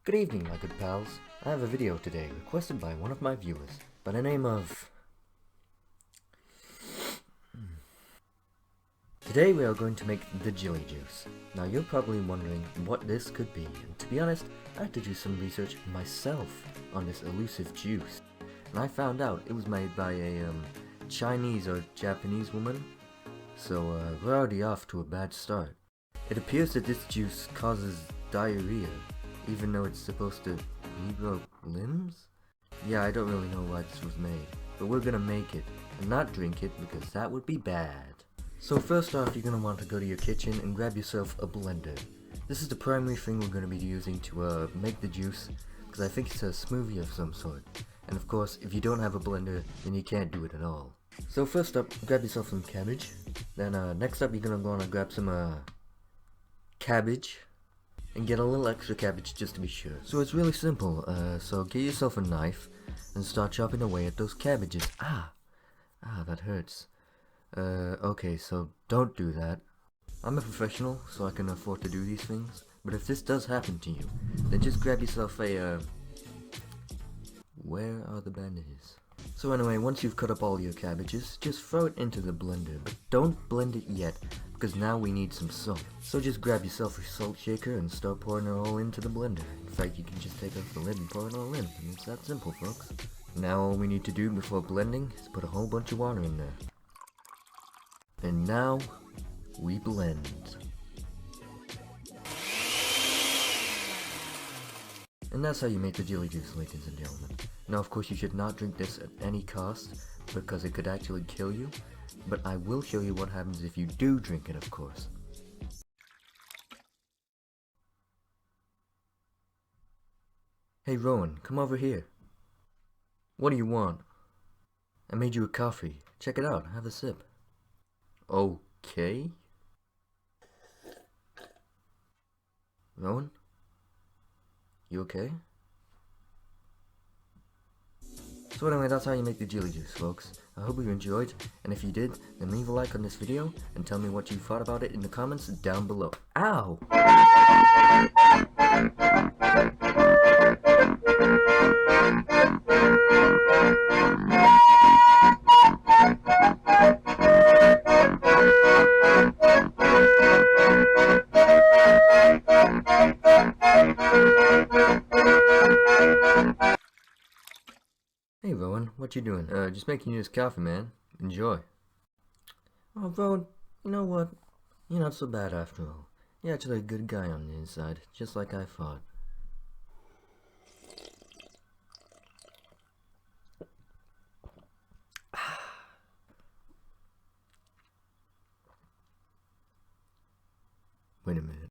Good evening, my good pals. I have a video today requested by one of my viewers by the name of... Today we are going to make the Jilly Juice. Now you're probably wondering what this could be, and to be honest, I had to do some research myself on this elusive juice. And I found out it was made by a Chinese or Japanese woman, so we're already off to a bad start. It appears that this juice causes diarrhea, even though it's supposed to regrow limbs? Yeah, I don't really know why this was made, but we're gonna make it, and not drink it because that would be bad. So first off, you're gonna want to go to your kitchen and grab yourself a blender. This is the primary thing we're gonna be using to make the juice, because I think it's a smoothie of some sort. And of course, if you don't have a blender, then you can't do it at all. So first up, grab yourself some cabbage. Then next up, you're gonna want to grab some cabbage. And get a little extra cabbage just to be sure. So it's really simple, so get yourself a knife and start chopping away at those cabbages. That hurts. Okay, so don't do that. I'm a professional, so I can afford to do these things, but if this does happen to you, then just grab yourself a, where are the bandages? So anyway, once you've cut up all your cabbages, just throw it into the blender, but don't blend it yet, because now we need some salt. So just grab yourself a salt shaker and start pouring it all into the blender. In fact, you can just take off the lid and pour it all in, and it's that simple, folks. Now all we need to do before blending is put a whole bunch of water in there. And now, we blend. And that's how you make the Jilly Juice, ladies and gentlemen. Now of course you should not drink this at any cost, because it could actually kill you, but I will show you what happens if you do drink it, of course. Hey Rowan, come over here. What do you want? I made you a coffee. Check it out, have a sip. Okay. Rowan? You okay? So anyway, that's how you make the Jilly Juice, folks. I hope you enjoyed, and if you did, then leave a like on this video, and tell me what you thought about it in the comments down below. Ow! Hey Rowan, what you doing? Just making you this coffee, man. Enjoy. Oh, Rowan, you know what? You're not so bad after all. You're actually a good guy on the inside, just like I thought. Wait a minute.